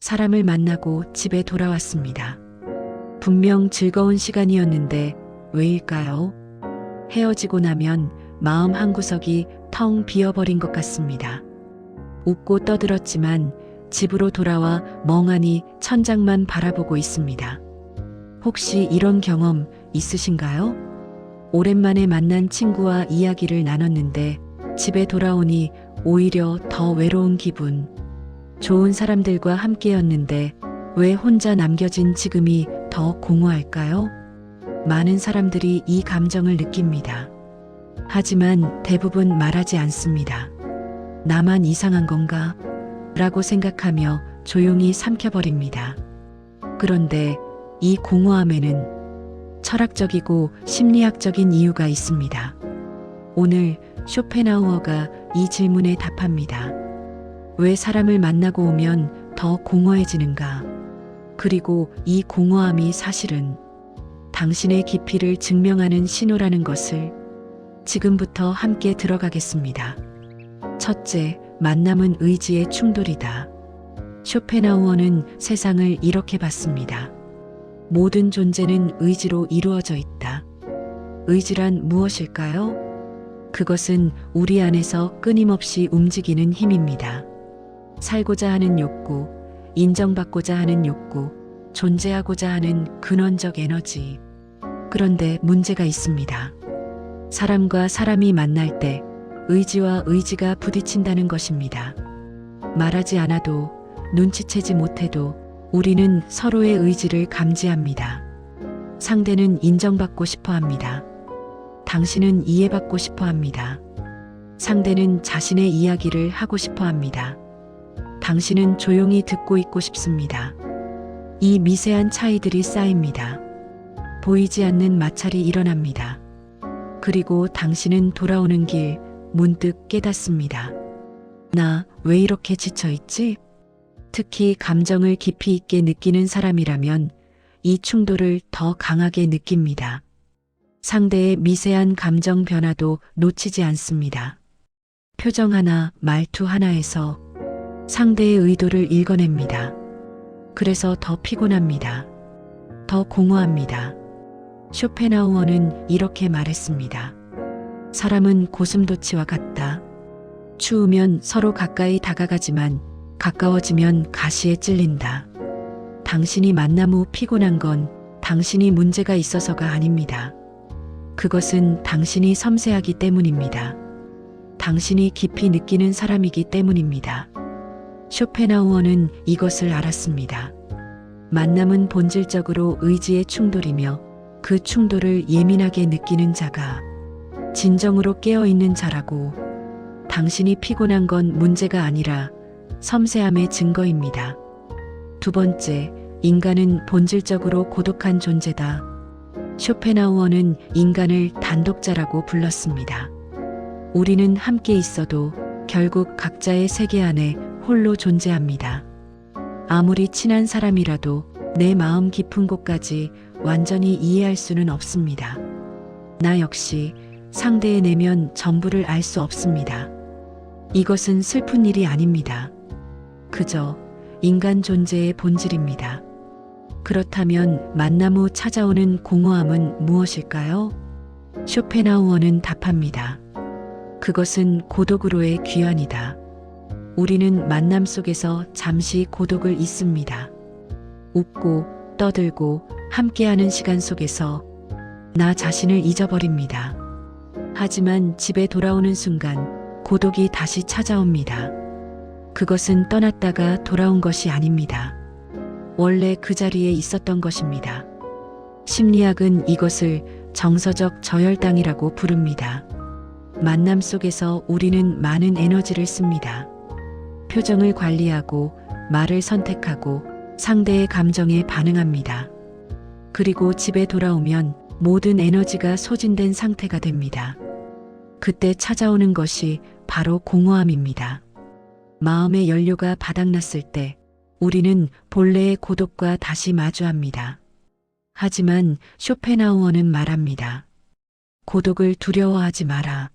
사람을 만나고 집에 돌아왔습니다. 분명 즐거운 시간이었는데 왜일까요? 헤어지고 나면 마음 한구석이 텅 비어버린 것 같습니다. 웃고 떠들었지만 집으로 돌아와 멍하니 천장만 바라보고 있습니다. 혹시 이런 경험 있으신가요? 오랜만에 만난 친구와 이야기를 나눴는데 집에 돌아오니 오히려 더 외로운 기분. 좋은 사람들과 함께였는데 왜 혼자 남겨진 지금이 더 공허할까요? 많은 사람들이 이 감정을 느낍니다. 하지만 대부분 말하지 않습니다. 나만 이상한 건가? 라고 생각하며 조용히 삼켜버립니다. 그런데 이 공허함에는 철학적이고 심리학적인 이유가 있습니다. 오늘 쇼펜하우어가 이 질문에 답합니다. 왜 사람을 만나고 오면 더 공허해지는가? 그리고 이 공허함이 사실은 당신의 깊이를 증명하는 신호라는 것을 지금부터 함께 들어가겠습니다. 첫째, 만남은 의지의 충돌이다. 쇼펜하우어는 세상을 이렇게 봤습니다. 모든 존재는 의지로 이루어져 있다. 의지란 무엇일까요? 그것은 우리 안에서 끊임없이 움직이는 힘입니다. 살고자 하는 욕구, 인정받고자 하는 욕구, 존재하고자 하는 근원적 에너지. 그런데 문제가 있습니다. 사람과 사람이 만날 때 의지와 의지가 부딪힌다는 것입니다. 말하지 않아도, 눈치채지 못해도 우리는 서로의 의지를 감지합니다. 상대는 인정받고 싶어 합니다. 당신은 이해받고 싶어 합니다. 상대는 자신의 이야기를 하고 싶어 합니다. 당신은 조용히 듣고 있고 싶습니다. 이 미세한 차이들이 쌓입니다. 보이지 않는 마찰이 일어납니다. 그리고 당신은 돌아오는 길 문득 깨닫습니다. 나 왜 이렇게 지쳐있지? 특히 감정을 깊이 있게 느끼는 사람이라면 이 충돌을 더 강하게 느낍니다. 상대의 미세한 감정 변화도 놓치지 않습니다. 표정 하나, 말투 하나에서 상대의 의도를 읽어냅니다. 그래서 더 피곤합니다. 더 공허합니다. 쇼펜하우어는 이렇게 말했습니다. 사람은 고슴도치와 같다. 추우면 서로 가까이 다가가지만 가까워지면 가시에 찔린다. 당신이 만남 후 피곤한 건 당신이 문제가 있어서가 아닙니다. 그것은 당신이 섬세하기 때문입니다. 당신이 깊이 느끼는 사람이기 때문입니다. 쇼펜하우어는 이것을 알았습니다. 만남은 본질적으로 의지의 충돌이며 그 충돌을 예민하게 느끼는 자가 진정으로 깨어있는 자라고, 당신이 피곤한 건 문제가 아니라 섬세함의 증거입니다. 두 번째, 인간은 본질적으로 고독한 존재다. 쇼펜하우어는 인간을 단독자라고 불렀습니다. 우리는 함께 있어도 결국 각자의 세계 안에 홀로 존재합니다. 아무리 친한 사람이라도 내 마음 깊은 곳까지 완전히 이해할 수는 없습니다. 나 역시 상대의 내면 전부를 알 수 없습니다. 이것은 슬픈 일이 아닙니다. 그저 인간 존재의 본질입니다. 그렇다면 만남 후 찾아오는 공허함은 무엇일까요? 쇼펜하우어는 답합니다. 그것은 고독으로의 귀환이다. 우리는 만남 속에서 잠시 고독을 잊습니다. 웃고 떠들고 함께하는 시간 속에서 나 자신을 잊어버립니다. 하지만 집에 돌아오는 순간 고독이 다시 찾아옵니다. 그것은 떠났다가 돌아온 것이 아닙니다. 원래 그 자리에 있었던 것입니다. 심리학은 이것을 정서적 저혈당이라고 부릅니다. 만남 속에서 우리는 많은 에너지를 씁니다. 표정을 관리하고 말을 선택하고 상대의 감정에 반응합니다. 그리고 집에 돌아오면 모든 에너지가 소진된 상태가 됩니다. 그때 찾아오는 것이 바로 공허함입니다. 마음의 연료가 바닥났을 때 우리는 본래의 고독과 다시 마주합니다. 하지만 쇼펜하우어는 말합니다. 고독을 두려워하지 마라.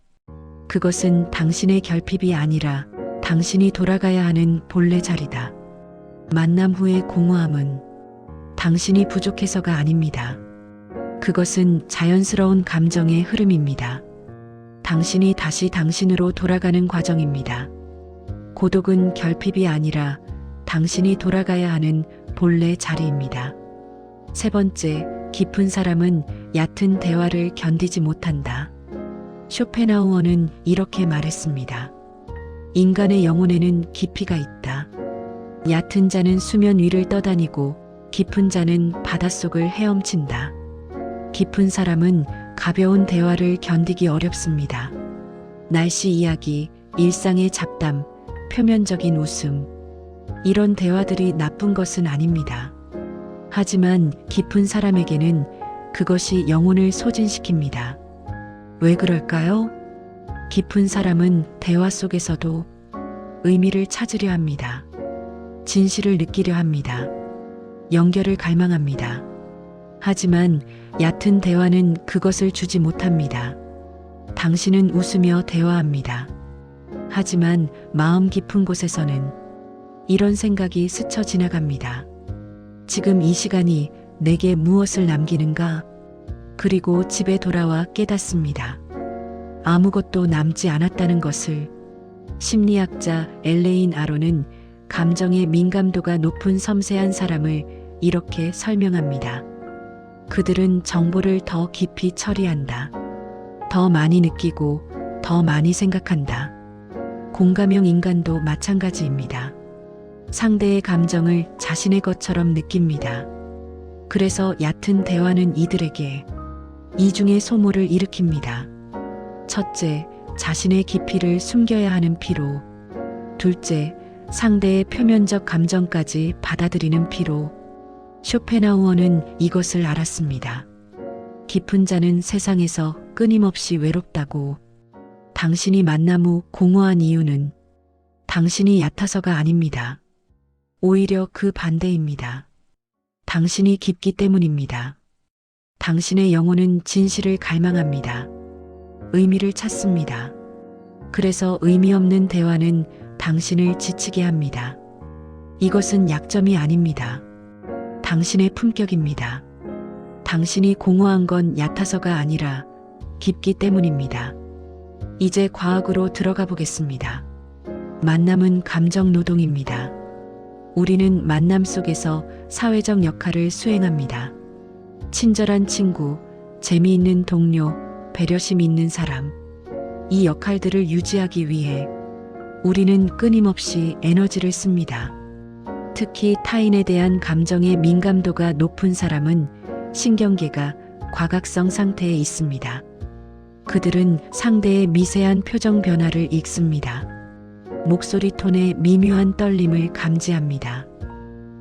그것은 당신의 결핍이 아니라 당신이 돌아가야 하는 본래 자리다. 만남 후의 공허함은 당신이 부족해서가 아닙니다. 그것은 자연스러운 감정의 흐름입니다. 당신이 다시 당신으로 돌아가는 과정입니다. 고독은 결핍이 아니라 당신이 돌아가야 하는 본래 자리입니다. 세 번째, 깊은 사람은 얕은 대화를 견디지 못한다. 쇼펜하우어는 이렇게 말했습니다. 인간의 영혼에는 깊이가 있다. 얕은 자는 수면 위를 떠다니고 깊은 자는 바닷속을 헤엄친다. 깊은 사람은 가벼운 대화를 견디기 어렵습니다. 날씨 이야기, 일상의 잡담, 표면적인 웃음. 이런 대화들이 나쁜 것은 아닙니다. 하지만 깊은 사람에게는 그것이 영혼을 소진시킵니다. 왜 그럴까요? 깊은 사람은 대화 속에서도 의미를 찾으려 합니다. 진실을 느끼려 합니다. 연결을 갈망합니다. 하지만 얕은 대화는 그것을 주지 못합니다. 당신은 웃으며 대화합니다. 하지만 마음 깊은 곳에서는 이런 생각이 스쳐 지나갑니다. 지금 이 시간이 내게 무엇을 남기는가? 그리고 집에 돌아와 깨닫습니다. 아무것도 남지 않았다는 것을. 심리학자 엘레인 아론은 감정의 민감도가 높은 섬세한 사람을 이렇게 설명합니다. 그들은 정보를 더 깊이 처리한다. 더 많이 느끼고 더 많이 생각한다. 공감형 인간도 마찬가지입니다. 상대의 감정을 자신의 것처럼 느낍니다. 그래서 얕은 대화는 이들에게 이중의 소모를 일으킵니다. 첫째, 자신의 깊이를 숨겨야 하는 피로. 둘째, 상대의 표면적 감정까지 받아들이는 피로. 쇼펜하우어는 이것을 알았습니다. 깊은 자는 세상에서 끊임없이 외롭다고. 당신이 만남 후 공허한 이유는 당신이 얕아서가 아닙니다. 오히려 그 반대입니다. 당신이 깊기 때문입니다. 당신의 영혼은 진실을 갈망합니다. 의미를 찾습니다. 그래서 의미 없는 대화는 당신을 지치게 합니다. 이것은 약점이 아닙니다. 당신의 품격입니다. 당신이 공허한 건 얕아서가 아니라 깊기 때문입니다. 이제 과학으로 들어가 보겠습니다. 만남은 감정 노동입니다. 우리는 만남 속에서 사회적 역할을 수행합니다. 친절한 친구, 재미있는 동료, 배려심 있는 사람. 이 역할들을 유지하기 위해 우리는 끊임없이 에너지를 씁니다. 특히 타인에 대한 감정의 민감도가 높은 사람은 신경계가 과각성 상태에 있습니다. 그들은 상대의 미세한 표정 변화를 읽습니다. 목소리 톤의 미묘한 떨림을 감지합니다.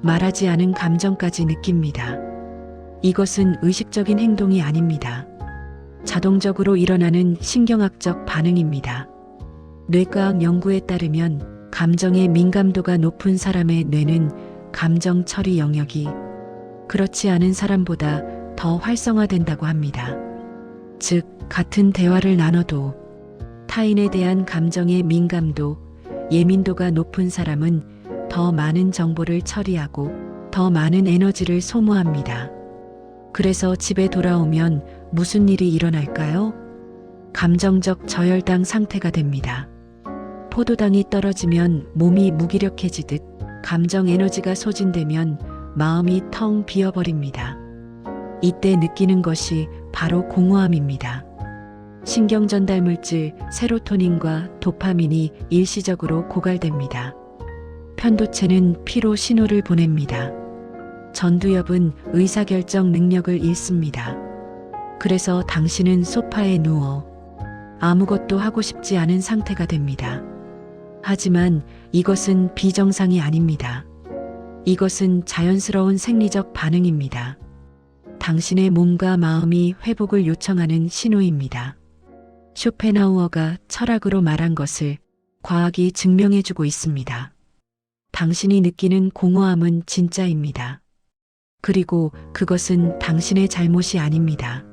말하지 않은 감정까지 느낍니다. 이것은 의식적인 행동이 아닙니다. 자동적으로 일어나는 신경학적 반응입니다. 뇌과학 연구에 따르면 감정의 민감도가 높은 사람의 뇌는 감정 처리 영역이 그렇지 않은 사람보다 더 활성화된다고 합니다. 즉, 같은 대화를 나눠도 타인에 대한 감정의 민감도, 예민도가 높은 사람은 더 많은 정보를 처리하고 더 많은 에너지를 소모합니다. 그래서 집에 돌아오면 무슨 일이 일어날까요? 감정적 저혈당 상태가 됩니다. 포도당이 떨어지면 몸이 무기력해지듯 감정 에너지가 소진되면 마음이 텅 비어버립니다. 이때 느끼는 것이 바로 공허함입니다. 신경 전달 물질 세로토닌과 도파민이 일시적으로 고갈됩니다. 편도체는 피로 신호를 보냅니다. 전두엽은 의사결정 능력을 잃습니다. 그래서 당신은 소파에 누워 아무것도 하고 싶지 않은 상태가 됩니다. 하지만 이것은 비정상이 아닙니다. 이것은 자연스러운 생리적 반응입니다. 당신의 몸과 마음이 회복을 요청하는 신호입니다. 쇼펜하우어가 철학으로 말한 것을 과학이 증명해주고 있습니다. 당신이 느끼는 공허함은 진짜입니다. 그리고 그것은 당신의 잘못이 아닙니다.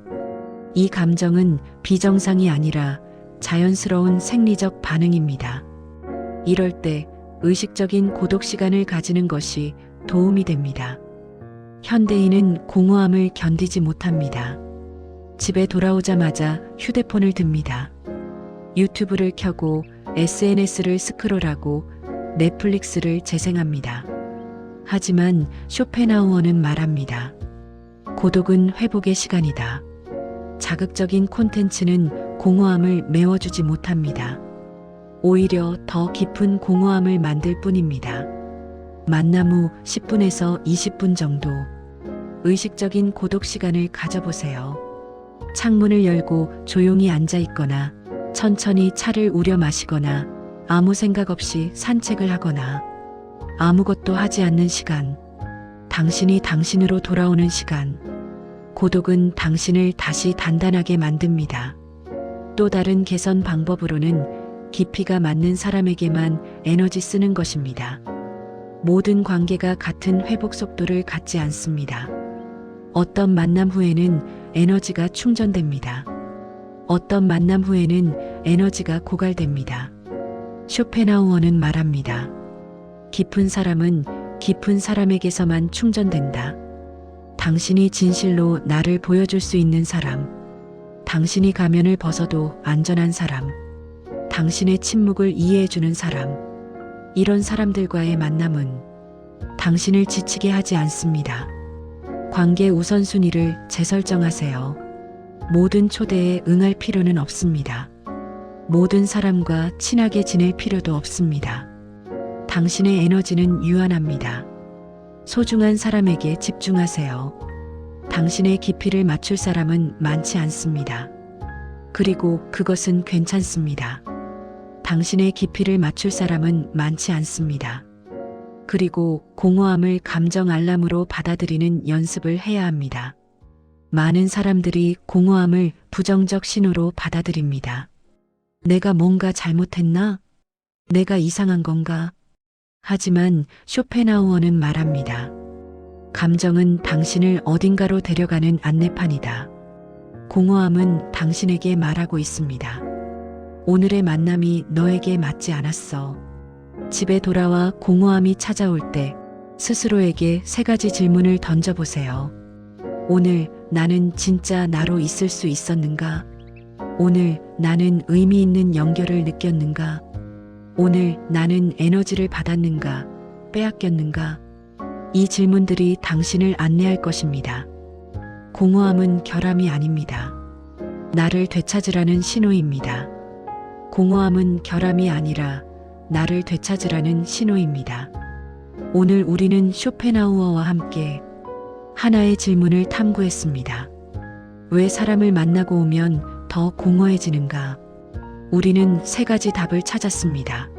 이 감정은 비정상이 아니라 자연스러운 생리적 반응입니다. 이럴 때 의식적인 고독 시간을 가지는 것이 도움이 됩니다. 현대인은 공허함을 견디지 못합니다. 집에 돌아오자마자 휴대폰을 듭니다. 유튜브를 켜고 SNS를 스크롤하고 넷플릭스를 재생합니다. 하지만 쇼펜하우어는 말합니다. 고독은 회복의 시간이다. 자극적인 콘텐츠는 공허함을 메워주지 못합니다. 오히려 더 깊은 공허함을 만들 뿐입니다. 만남 후 10분에서 20분 정도 의식적인 고독 시간을 가져보세요. 창문을 열고 조용히 앉아 있거나 천천히 차를 우려 마시거나 아무 생각 없이 산책을 하거나 아무것도 하지 않는 시간, 당신이 당신으로 돌아오는 시간, 고독은 당신을 다시 단단하게 만듭니다. 또 다른 개선 방법으로는 깊이가 맞는 사람에게만 에너지 쓰는 것입니다. 모든 관계가 같은 회복 속도를 갖지 않습니다. 어떤 만남 후에는 에너지가 충전됩니다. 어떤 만남 후에는 에너지가 고갈됩니다. 쇼펜하우어는 말합니다. 깊은 사람은 깊은 사람에게서만 충전된다. 당신이 진실로 나를 보여줄 수 있는 사람, 당신이 가면을 벗어도 안전한 사람, 당신의 침묵을 이해해주는 사람, 이런 사람들과의 만남은 당신을 지치게 하지 않습니다. 관계 우선순위를 재설정하세요. 모든 초대에 응할 필요는 없습니다. 모든 사람과 친하게 지낼 필요도 없습니다. 당신의 에너지는 유한합니다. 소중한 사람에게 집중하세요. 당신의 깊이를 맞출 사람은 많지 않습니다. 그리고 그것은 괜찮습니다. 당신의 깊이를 맞출 사람은 많지 않습니다. 그리고 공허함을 감정 알람으로 받아들이는 연습을 해야 합니다. 많은 사람들이 공허함을 부정적 신호로 받아들입니다. 내가 뭔가 잘못했나? 내가 이상한 건가? 하지만 쇼펜하우어는 말합니다. 감정은 당신을 어딘가로 데려가는 안내판이다. 공허함은 당신에게 말하고 있습니다. 오늘의 만남이 너에게 맞지 않았어. 집에 돌아와 공허함이 찾아올 때 스스로에게 3가지 질문을 던져보세요. 오늘 나는 진짜 나로 있을 수 있었는가? 오늘 나는 의미 있는 연결을 느꼈는가? 오늘 나는 에너지를 받았는가? 빼앗겼는가? 이 질문들이 당신을 안내할 것입니다. 공허함은 결함이 아닙니다. 나를 되찾으라는 신호입니다. 공허함은 결함이 아니라 나를 되찾으라는 신호입니다. 오늘 우리는 쇼펜하우어와 함께 하나의 질문을 탐구했습니다. 왜 사람을 만나고 오면 더 공허해지는가? 우리는 3가지 답을 찾았습니다.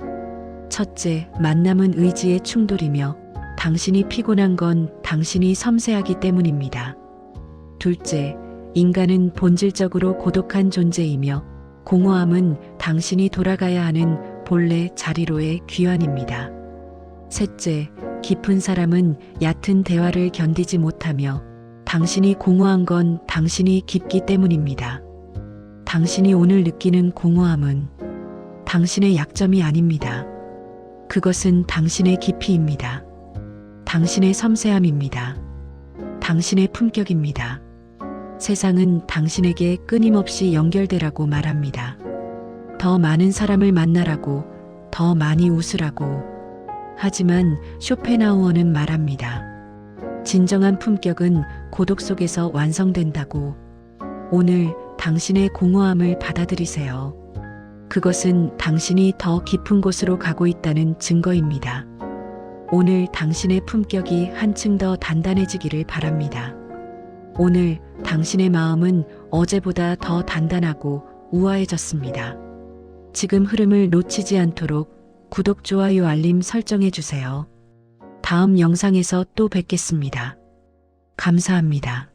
첫째, 만남은 의지의 충돌이며 당신이 피곤한 건 당신이 섬세하기 때문입니다. 둘째, 인간은 본질적으로 고독한 존재이며 공허함은 당신이 돌아가야 하는 본래 자리로의 귀환입니다. 셋째, 깊은 사람은 얕은 대화를 견디지 못하며 당신이 공허한 건 당신이 깊기 때문입니다. 당신이 오늘 느끼는 공허함은 당신의 약점이 아닙니다. 그것은 당신의 깊이입니다. 당신의 섬세함입니다. 당신의 품격입니다. 세상은 당신에게 끊임없이 연결되라고 말합니다. 더 많은 사람을 만나라고, 더 많이 웃으라고. 하지만 쇼펜하우어는 말합니다. 진정한 품격은 고독 속에서 완성된다고. 오늘 당신의 공허함을 받아들이세요. 그것은 당신이 더 깊은 곳으로 가고 있다는 증거입니다. 오늘 당신의 품격이 한층 더 단단해지기를 바랍니다. 오늘 당신의 마음은 어제보다 더 단단하고 우아해졌습니다. 지금 흐름을 놓치지 않도록 구독, 좋아요, 알림 설정해 주세요. 다음 영상에서 또 뵙겠습니다. 감사합니다.